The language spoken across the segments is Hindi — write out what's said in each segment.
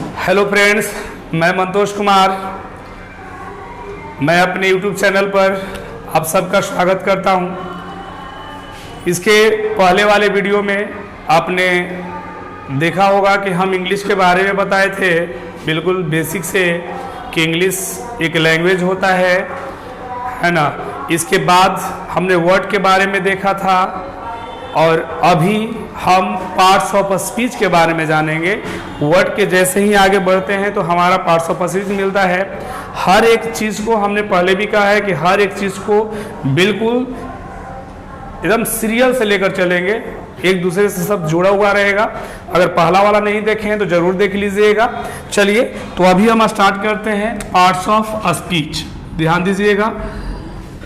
हेलो फ्रेंड्स, मैं मंतोष कुमार। मैं अपने YouTube चैनल पर आप सबका स्वागत करता हूं। इसके पहले वाले वीडियो में आपने देखा होगा कि हम इंग्लिश के बारे में बताए थे, बिल्कुल बेसिक से, कि इंग्लिश एक लैंग्वेज होता है ना। इसके बाद हमने वर्ड के बारे में देखा था और अभी हम पार्ट्स ऑफ स्पीच के बारे में जानेंगे। वर्ड के जैसे ही आगे बढ़ते हैं तो हमारा पार्ट्स ऑफ स्पीच मिलता है। हर एक चीज़ को हमने पहले भी कहा है कि हर एक चीज़ को बिल्कुल एकदम सीरियल से लेकर चलेंगे, एक दूसरे से सब जुड़ा हुआ रहेगा। अगर पहला वाला नहीं देखे हैं तो जरूर देख लीजिएगा। चलिए, तो अभी हम स्टार्ट करते हैं पार्ट्स ऑफ स्पीच। ध्यान दीजिएगा,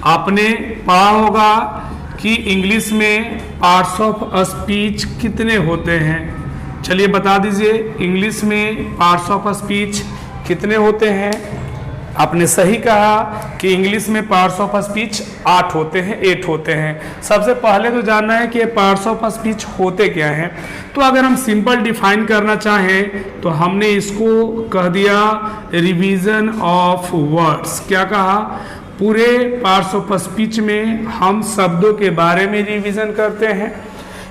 आपने पढ़ा होगा कि इंग्लिश में पार्ट्स ऑफ स्पीच कितने होते हैं। चलिए बता दीजिए, इंग्लिश में पार्ट्स ऑफ स्पीच कितने होते हैं। आपने सही कहा कि इंग्लिश में पार्ट्स ऑफ स्पीच 8 होते हैं, 8 होते हैं। सबसे पहले तो जानना है कि ये पार्ट्स ऑफ स्पीच होते क्या हैं। तो अगर हम सिंपल डिफाइन करना चाहें तो हमने इसको कह दिया रिवीजन ऑफ वर्ड्स। क्या कहा? पूरे पार्ट्स ऑफ स्पीच में हम शब्दों के बारे में रिवीजन करते हैं।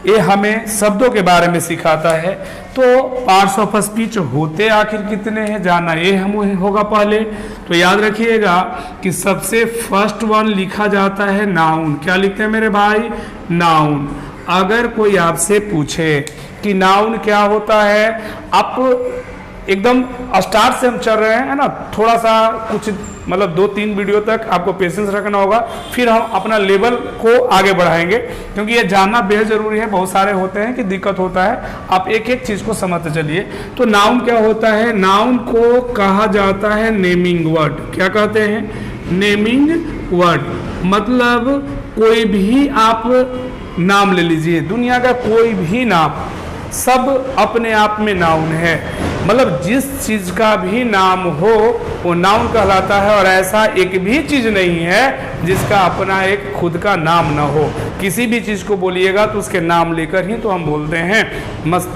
ये हमें शब्दों के बारे में सिखाता है। तो पार्ट्स ऑफ स्पीच होते आखिर कितने हैं जानना ये हम होगा पहले। तो याद रखिएगा कि सबसे फर्स्ट वन लिखा जाता है नाउन। क्या लिखते हैं मेरे भाई? नाउन। अगर कोई आपसे पूछे कि नाउन क्या होता है, आप एकदम स्टार्ट से हम चल रहे हैं, है ना। थोड़ा सा कुछ मतलब 2-3 वीडियो तक आपको पेशेंस रखना होगा, फिर हम अपना लेवल को आगे बढ़ाएंगे, क्योंकि ये जानना बेहद जरूरी है। बहुत सारे होते हैं कि दिक्कत होता है, आप एक एक चीज़ को समझते चलिए। तो नाउन क्या होता है? नाउन को कहा जाता है नेमिंग वर्ड। क्या कहते हैं? Naming word. मतलब कोई भी आप नाम ले लीजिए, दुनिया का कोई भी नाम, सब अपने आप में नाउन है। मतलब जिस चीज़ का भी नाम हो वो नाउन कहलाता है। और ऐसा एक भी चीज़ नहीं है जिसका अपना एक खुद का नाम ना हो। किसी भी चीज़ को बोलिएगा तो उसके नाम लेकर ही तो हम बोलते हैं।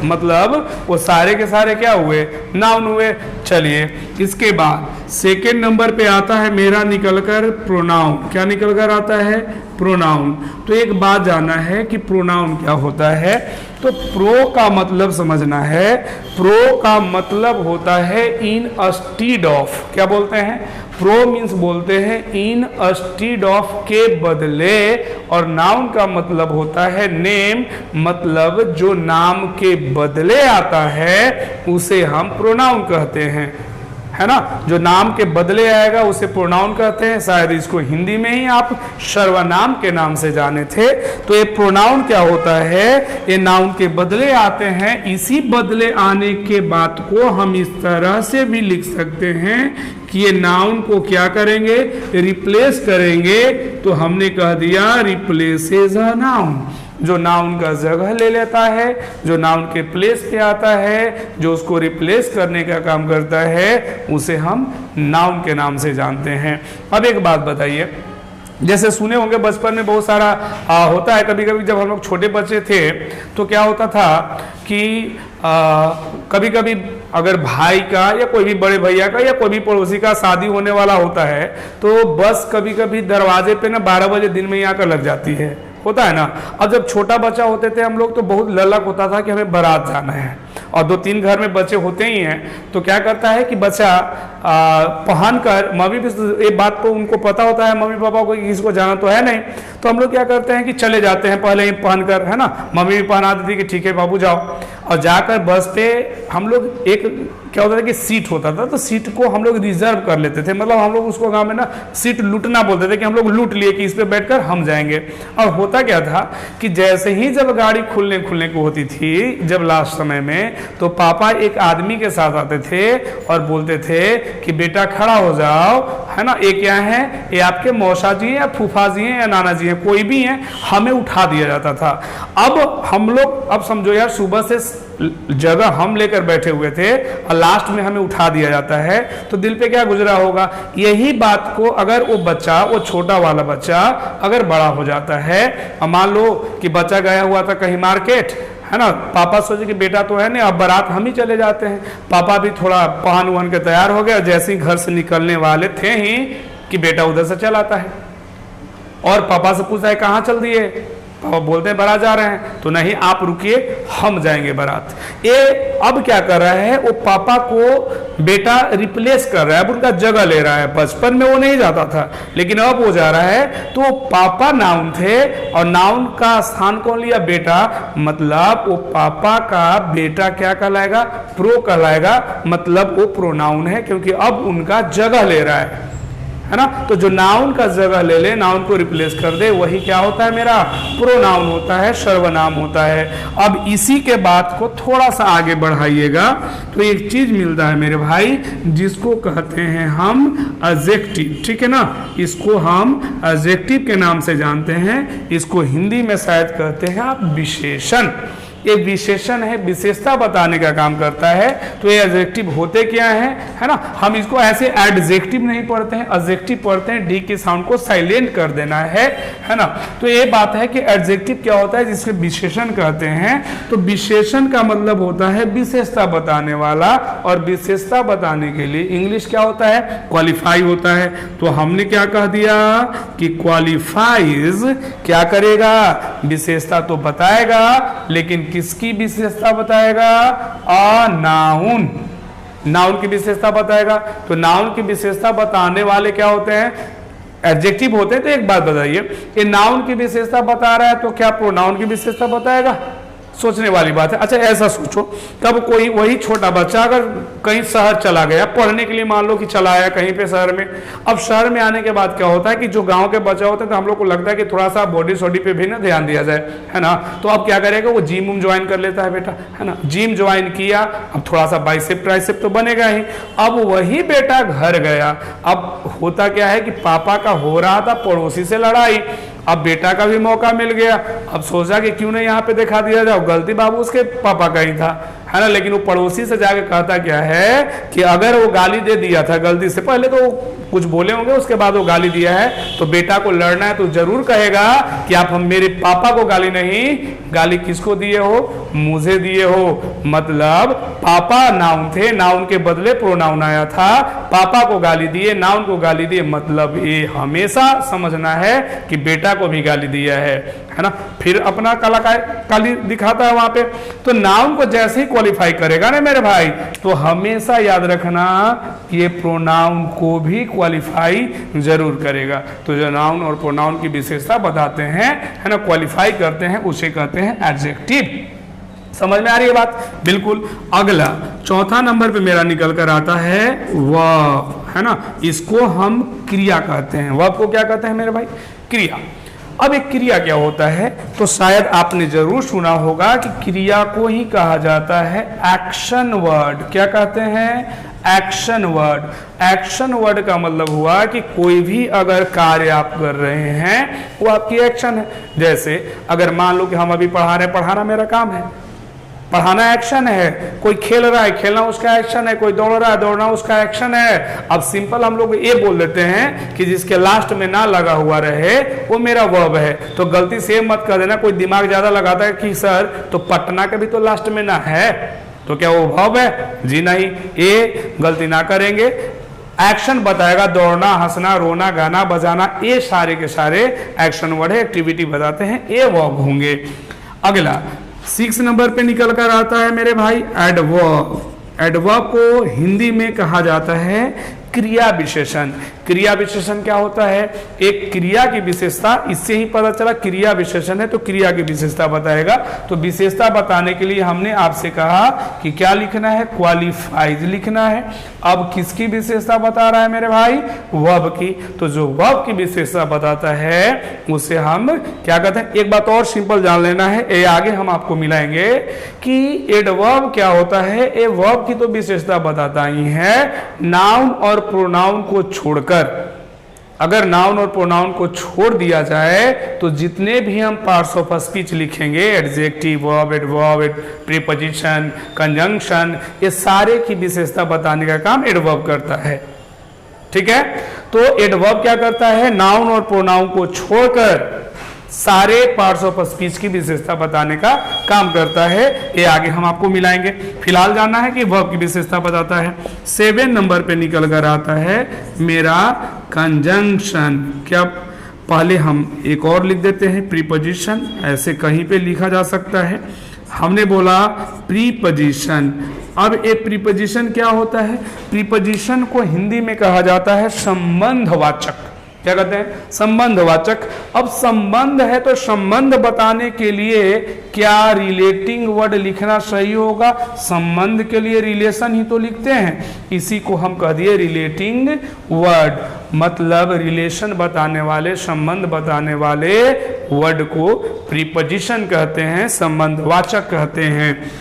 मतलब वो सारे के सारे क्या हुए? नाउन हुए। चलिए, इसके बाद सेकेंड नंबर पे आता है मेरा निकलकर प्रोनाउन। क्या निकलकर आता है? प्रोनाउन। तो एक बात जानना है कि प्रोनाउन क्या होता है। तो प्रो का मतलब समझना है। प्रो का मतलब होता है इन स्टीड ऑफ। क्या बोलते हैं? प्रो मीन्स बोलते हैं इन स्टीड ऑफ के बदले। और नाउन का मतलब होता है नेम, मतलब जो नाम के बदले आता है उसे हम प्रोनाउन कहते हैं, है ना। जो नाम के बदले आएगा उसे प्रोनाउन कहते हैं। शायद इसको हिंदी में ही आप सर्वनाम के नाम से जाने थे। तो ये प्रोनाउन क्या होता है? ये नाउन के बदले आते हैं। इसी बदले आने के बात को हम इस तरह से भी लिख सकते हैं कि ये नाउन को क्या करेंगे? रिप्लेस करेंगे। तो हमने कह दिया रिप्लेसेस अ नाउन। जो नाउन का जगह ले लेता है, जो नाउन के प्लेस पे आता है, जो उसको रिप्लेस करने का काम करता है, उसे हम नाउन के नाम से जानते हैं। अब एक बात बताइए, जैसे सुने होंगे बचपन में बहुत सारा होता है। कभी कभी जब हम लोग छोटे बच्चे थे तो क्या होता था कि कभी कभी अगर भाई का या कोई भी बड़े भैया का या कोई भी पड़ोसी का शादी होने वाला होता है तो बस कभी कभी दरवाजे पे ना 12 बजे दिन में ही आकर लग जाती है, होता है ना। अब जब छोटा बच्चा होते थे हम लोग तो बहुत ललक होता था कि हमें बारात जाना है, और 2-3 घर में बच्चे होते ही हैं। तो क्या करता है कि बच्चा पहन कर, मम्मी भी ये बात तो उनको पता होता है मम्मी पापा को किसी को जाना तो है नहीं, तो हम लोग क्या करते हैं कि चले जाते हैं पहले ही पहन कर, है ना। मम्मी भी पहना देती कि ठीक है बाबू जाओ। और जाकर बस पे हम लोग एक क्या होता था कि सीट होता था, तो सीट को हम लोग रिजर्व कर लेते थे। मतलब हम लोग उसको गांव में ना सीट लूटना बोलते थे कि हम लोग लूट लिए कि इस पे बैठकर हम जाएंगे। और होता क्या था कि जैसे ही जब गाड़ी खुलने को होती थी, जब लास्ट समय में, तो पापा एक आदमी के साथ आते थे और बोलते थे कि बेटा खड़ा हो जाओ, है ना। ये क्या है? ये आपके मौसा जी हैं या फूफा जी हैं या नाना जी हैं, कोई भी हैं, हमें उठा दिया जाता था। अब हम लोग, अब समझो यार, सुबह से जगह हम लेकर बैठे हुए थे और लास्ट में हमें उठा दिया जाता है, तो दिल पे क्या गुजरा होगा। यही बात को अगर वो बच्चा, वो छोटा वाला बच्चा अगर बड़ा हो जाता है, मान लो कि बच्चा गया हुआ था कहीं मार्केट, है ना, पापा सोचे कि बेटा तो है नहीं, अब बारात हम ही चले जाते हैं। पापा भी थोड़ा पहन वहन के तैयार हो गया, जैसे ही घर से निकलने वाले थे ही कि बेटा उधर से चल आता है और पापा से पूछता है कहाँ चल दिए। पापा बोलते हैं बारात जा रहे हैं। तो नहीं, आप रुकिए, हम जाएंगे बारात। ये अब क्या कर रहा है, वो पापा को बेटा रिप्लेस कर रहा है, अब उनका जगह ले रहा है। बचपन में वो नहीं जाता था, लेकिन अब वो जा रहा है। तो पापा नाउन थे और नाउन का स्थान कौन लिया, बेटा। मतलब वो पापा का बेटा क्या कहलाएगा, प्रो कहलाएगा। मतलब वो प्रोनाउन है, क्योंकि अब उनका जगह ले रहा है ना। तो जो नाउन का जगह ले ले, नाउन को रिप्लेस कर दे, वही क्या होता है, मेरा प्रोनाउन होता है, सर्वनाम होता है। अब इसी के बात को थोड़ा सा आगे बढ़ाइएगा तो एक चीज मिलता है मेरे भाई, जिसको कहते हैं हम एडजेक्टिव। ठीक है ना, इसको हम एडजेक्टिव के नाम से जानते हैं। इसको हिंदी में शायद कहते हैं आप विशेषण। ये विशेषण है, विशेषता बताने का काम करता है। तो ये एडजेक्टिव होते क्या है ना। हम इसको ऐसे एडजेक्टिव नहीं पढ़ते हैं, एडजेक्टिव पढ़ते हैं, डी के साउंड को साइलेंट कर देना है ना। तो ये बात है कि एडजेक्टिव क्या होता है, जिसके विशेषण कहते हैं। तो विशेषण का मतलब होता है विशेषता बताने वाला, और विशेषता बताने के लिए इंग्लिश क्या होता है, क्वालिफाई होता है। तो हमने क्या कह दिया कि क्वालिफाइज क्या करेगा, विशेषता तो बताएगा, लेकिन किसकी विशेषता बताएगा, अ नाउन, नाउन की विशेषता बताएगा। तो नाउन की विशेषता बताने वाले क्या होते हैं, एडजेक्टिव होते हैं। तो एक बात बताइए, ये नाउन की विशेषता बता रहा है तो क्या प्रोनाउन की विशेषता बताएगा, सोचने वाली बात है। अच्छा ऐसा सोचो, कब कोई वही छोटा बच्चा अगर कहीं शहर चला गया पढ़ने के लिए, मान लो कि चला आया कहीं पे शहर में। अब शहर में आने के बाद क्या होता है कि जो गांव के बच्चे होते हैं, तो हम लोग को लगता है कि थोड़ा सा बॉडी सॉडी पे भी ना ध्यान दिया जाए, है ना। तो अब क्या करेगा, वो जिम उम ज्वाइन कर लेता है बेटा, है ना। जिम ज्वाइन किया, अब थोड़ा सा बाइसेप ट्राइसेप तो बनेगा ही। अब वही बेटा घर गया, अब होता क्या है कि पापा का हो रहा था पड़ोसी से लड़ाई, अब बेटा का भी मौका मिल गया। अब सोचा कि क्यों नहीं यहाँ पे दिखा दिया जाओ, गलती बाबू उसके पापा का ही था, है ना। लेकिन वो पड़ोसी से जाके कहता क्या है कि अगर वो गाली दे दिया था गलती से, पहले तो कुछ बोले होंगे, उसके बाद वो गाली दिया है, तो बेटा को लड़ना है तो जरूर कहेगा कि आप हम मेरे पापा को गाली नहीं, गाली किसको दिए हो, मुझे दिए हो। मतलब पापा नाउन थे, नाउन के बदले प्रोनाउन आया था, पापा को गाली दिए, नाउन को गाली दिए। मतलब ये हमेशा समझना है कि बेटा को भी गाली दिया है ना। फिर अपना काली दिखाता है वहां पे। तो नाउन को जैसे ही क्वालिफाई करेगा ना मेरे भाई, तो हमेशा याद रखना ये प्रोनाउन को भी क्वालिफाई जरूर करेगा। तो जो नाउन और प्रोनाउन की विशेषता बताते हैं, है ना, क्वालिफाई करते हैं, उसे कहते हैं एडजेक्टिव। समझ में आ रही है बात, बिल्कुल। अगला चौथा नंबर पे मेरा निकल कर आता है वर्ब, है ना। इसको हम क्रिया कहते हैं। वर्ब को क्या कहते हैं मेरे भाई, क्रिया। अब एक क्रिया क्या होता है, तो शायद आपने जरूर सुना होगा कि क्रिया को ही कहा जाता है एक्शन वर्ड। क्या कहते हैं, एक्शन वर्ड। एक्शन वर्ड का मतलब हुआ कि कोई भी अगर कार्य आप कर रहे हैं वो आपकी एक्शन है। जैसे अगर मान लो कि हम अभी पढ़ा रहे हैं, पढ़ाना मेरा काम है, पढ़ाना एक्शन है। कोई खेल रहा है, खेलना उसका एक्शन है। कोई दौड़ रहा है, दौड़ना उसका एक्शन है। अब सिंपल हम लोग ये बोल देते हैं कि जिसके लास्ट में ना लगा हुआ रहे वो मेरा वर्ब है। तो गलती से मत कर देना, कोई दिमाग ज्यादा लगाता है कि सर तो पटना का भी तो लास्ट में ना है, तो क्या वो वर्ब है, जी नहीं। ये गलती ना करेंगे। एक्शन बताएगा, दौड़ना, हंसना, रोना, गाना बजाना, ये सारे के सारे एक्शन वर्ड है, एक्टिविटी बताते हैं, ये वर्ब होंगे। अगला 6 नंबर पे निकल कर आता है मेरे भाई एडवर्ब। एडवर्ब को हिंदी में कहा जाता है क्रिया विशेषण। क्रिया विशेषण क्या होता है, एक क्रिया की विशेषता, इससे ही पता चला क्रिया विशेषण है तो क्रिया की विशेषता बताएगा। तो विशेषता बताने के लिए हमने आपसे कहा कि क्या लिखना है, क्वालिफाइज लिखना है। अब किसकी विशेषता बता रहा है मेरे भाई, वर्ब की। तो जो वर्ब की विशेषता बताता है उसे हम क्या कहते हैं। एक बात और सिंपल जान लेना है, ये आगे हम आपको मिलाएंगे कि एडवर्ब क्या होता है। ये वर्ब की तो विशेषता बताता ही है, नाउन और प्रोनाउन को छोड़कर। अगर नाउन और प्रोनाउन को छोड़ दिया जाए तो जितने भी हम पार्ट्स ऑफ स्पीच लिखेंगे, adjective, verb, adverb, preposition, conjunction, ये सारे की विशेषता बताने का काम एडवर्ब करता है। ठीक है, तो एडवर्ब क्या करता है, नाउन और प्रोनाउन को छोड़कर सारे पार्ट्स ऑफ स्पीच की विशेषता बताने का काम करता है। ये आगे हम आपको मिलाएंगे, फिलहाल जानना है कि वर्ब की विशेषता बताता है। 7 नंबर पे निकल कर आता है मेरा कंजंक्शन। क्या, पहले हम एक और लिख देते हैं प्रीपोजिशन, ऐसे कहीं पे लिखा जा सकता है। हमने बोला प्रीपोजिशन। अब एक प्रीपोजिशन क्या होता है? प्रीपोजिशन को हिंदी में कहा जाता है संबंधवाचक। क्या कहते हैं? संबंधवाचक। अब संबंध है तो संबंध बताने के लिए क्या रिलेटिंग वर्ड लिखना सही होगा? संबंध के लिए रिलेशन ही तो लिखते हैं, इसी को हम कह दिए रिलेटिंग वर्ड। मतलब रिलेशन बताने वाले, संबंध बताने वाले वर्ड को प्रीपोजिशन कहते हैं, संबंधवाचक कहते हैं।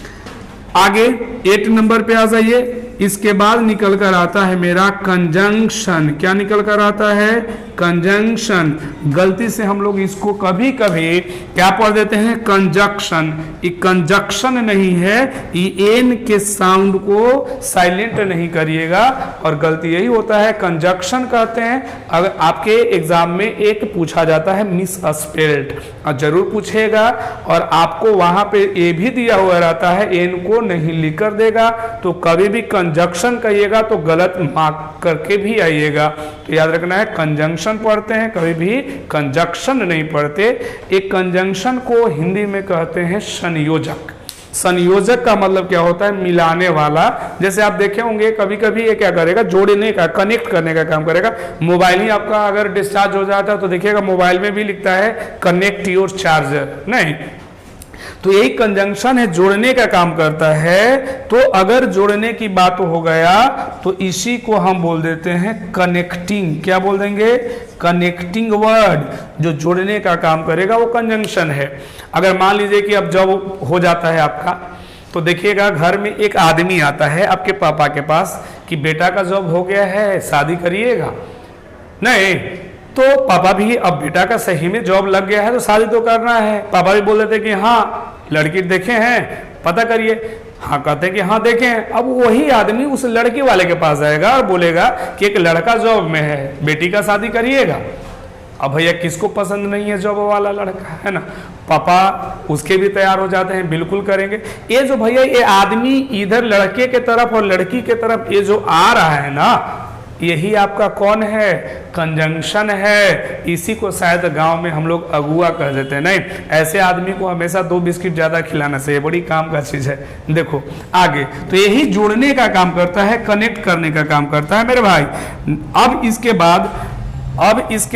आगे 8 नंबर पे आ जाइए। इसके बाद निकल कर आता है मेरा कंजंक्शन। क्या निकल कर आता है? कंजंक्शन। गलती से हम लोग इसको कभी कभी क्या पढ़ देते हैं? कंजक्शन। ये कंजक्शन नहीं है, ये एन के साउंड को साइलेंट नहीं करिएगा, और गलती यही होता है, कंजक्शन कहते हैं। अगर आपके एग्जाम में एक पूछा जाता है मिस स्पेल्ड, और जरूर पूछेगा, और आपको वहां पे ए भी दिया हुआ रहता है, एन को नहीं लिख कर देगा, तो कभी भी कंजक्शन कहिएगा तो गलत मार्क करके भी आइएगा। तो याद रखना है, कंजंक्शन पढ़ते हैं, कभी भी कंजक्शन नहीं पढ़ते। एक कंजंक्शन को हिंदी में कहते हैं संयोजक। संयोजक का मतलब क्या होता है? मिलाने वाला। जैसे आप देखे होंगे कभी कभी ये क्या करेगा? जोड़ने का, कनेक्ट करने का काम करेगा। मोबाइल ही आपका अगर डिस्चार्ज हो जाता है तो देखिएगा मोबाइल में भी लिखता है कनेक्ट योर चार्जर, नहीं, तो यही कंजंक्शन है, जोड़ने का काम करता है। तो अगर जोड़ने की बात हो गया तो इसी को हम बोल देते हैं कनेक्टिंग। क्या बोल देंगे? Connecting word. जो जोड़ने का काम करेगा वो कंजंक्शन है। अगर मान लीजिए कि अब जॉब हो जाता है आपका, तो देखिएगा घर में एक आदमी आता है आपके पापा के पास कि बेटा का जॉब हो गया है, शादी करिएगा। नहीं, तो पापा भी अब बेटा का सही में जॉब लग गया है तो शादी तो करना है। पापा भी बोल देते कि हाँ लड़की देखे हैं, पता करिए। हाँ कहते हैं कि हाँ देखे हैं। अब वही आदमी उस लड़की वाले के पास जाएगा और बोलेगा कि एक लड़का जॉब में है, बेटी का शादी करिएगा। अब भैया किसको पसंद नहीं है जॉब वाला लड़का, है ना? पापा उसके भी तैयार हो जाते हैं, बिल्कुल करेंगे। ये जो भैया ये आदमी इधर लड़के के तरफ और लड़की के तरफ ये जो आ रहा है ना, यही आपका कौन है? कंजंक्शन है। इसी को शायद गांव में हम लोग अगुआ कह देते हैं। नहीं, ऐसे आदमी को हमेशा 2 बिस्किट ज्यादा खिलाना चाहिए, बड़ी काम का चीज है। देखो आगे, तो यही जोड़ने का काम करता है, कनेक्ट करने का काम करता है मेरे भाई। अब इसके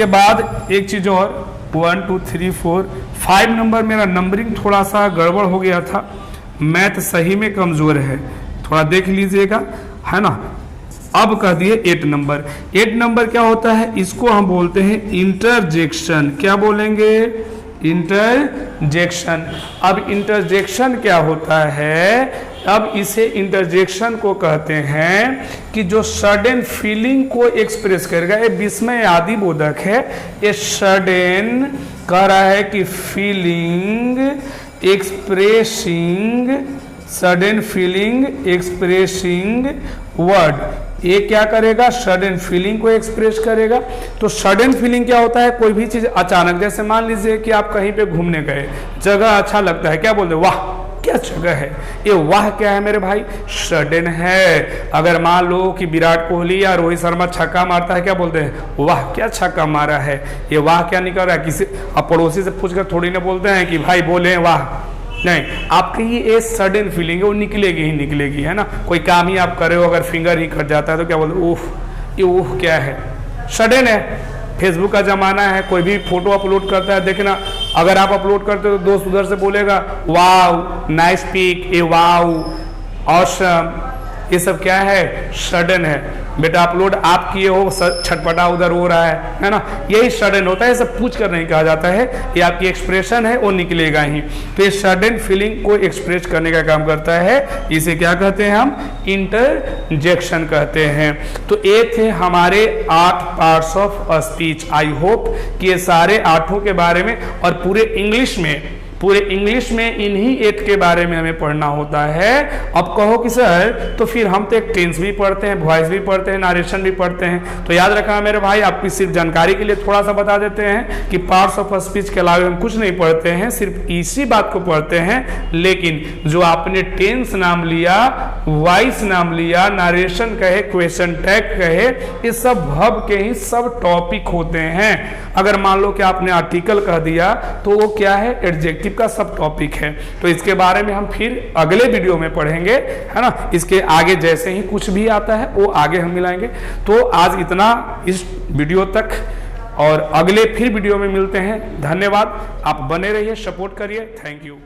बाद एक चीज और, 1 2 3 4 5 नंबर मेरा नंबरिंग थोड़ा सा गड़बड़ हो गया था, मैथ सही में कमजोर है, थोड़ा देख लीजिएगा, है ना? अब कह दिए 8 नंबर। 8 नंबर क्या होता है? इसको हम बोलते हैं इंटरजेक्शन। क्या बोलेंगे? इंटरजेक्शन। अब इंटरजेक्शन क्या होता है? अब इसे इंटरजेक्शन को कहते हैं कि जो सडन फीलिंग को एक्सप्रेस करेगा। ये विस्मय आदि बोधक है। ये सडन कह रहा है कि feeling expressing, sudden feeling expressing word. ये क्या करेगा? सडन फीलिंग को एक्सप्रेस करेगा। तो सडन फीलिंग क्या होता है? कोई भी चीज अचानक, जैसे मान लीजिए कि आप कहीं पे घूमने गए, जगह अच्छा लगता है, क्या बोलते हैं? वाह क्या जगह है। ये वाह क्या है मेरे भाई? सडन है। अगर मान लो कि विराट कोहली या रोहित शर्मा छक्का मारता है, क्या बोलते हैं? वाह क्या छक्का मारा है। ये वाह क्या निकल रहा है? किसी अब पड़ोसी से पूछकर थोड़ी ना बोलते हैं कि भाई बोले वाह, नहीं, आपकी ये सडन फीलिंग है, वो निकलेगी ही निकलेगी, है ना? कोई काम ही आप कर रहे हो, अगर फिंगर ही कट जाता है तो क्या बोलते? उफ, ये उफ क्या है? सडन है। फेसबुक का जमाना है, कोई भी फोटो अपलोड करता है, देखना अगर आप अपलोड करते हो तो दोस्त उधर से बोलेगा वाव नाइस पिक, ए वाव ऑसम। ये सब क्या है? सडन है। बेटा अपलोड आप किए हो, छटपटा उधर हो रहा है ना? यही सडन होता है। सब पूछ कर नहीं कहा जाता है, ये आपकी एक्सप्रेशन है, वो निकलेगा ही। तो ये सडन फीलिंग को एक्सप्रेस करने का काम करता है। इसे क्या कहते हैं? हम इंटरजेक्शन कहते हैं। तो ये थे हमारे 8 parts of speech. I hope कि ये सारे 8 के बारे में और पूरे इंग्लिश में पूरे इंग्लिश में इन्हीं 8 के बारे में हमें पढ़ना होता है। अब कहो कि सर तो फिर हम तो एक टेंस भी पढ़ते हैं, वॉइस भी पढ़ते हैं, नारेशन भी पढ़ते हैं। तो याद रखना मेरे भाई, आपकी सिर्फ जानकारी के लिए थोड़ा सा बता देते हैं कि पार्ट्स ऑफ स्पीच के अलावा हम कुछ नहीं पढ़ते हैं, सिर्फ इसी बात को पढ़ते हैं। लेकिन जो आपने टेंस नाम लिया, वॉइस नाम लिया, नारेशन कहे, क्वेश्चन टैग कहे, ये सब वर्ब के ही सब टॉपिक होते हैं। अगर मान लो कि आपने आर्टिकल कह दिया तो वो क्या है, एडजेक्टिव का सब टॉपिक है। तो इसके बारे में हम फिर अगले वीडियो में पढ़ेंगे, है ना। इसके आगे जैसे ही कुछ भी आता है वो आगे हम मिलाएंगे। तो आज इतना इस वीडियो तक, और अगले फिर वीडियो में मिलते हैं। धन्यवाद, आप बने रहिए, सपोर्ट करिए। Thank you.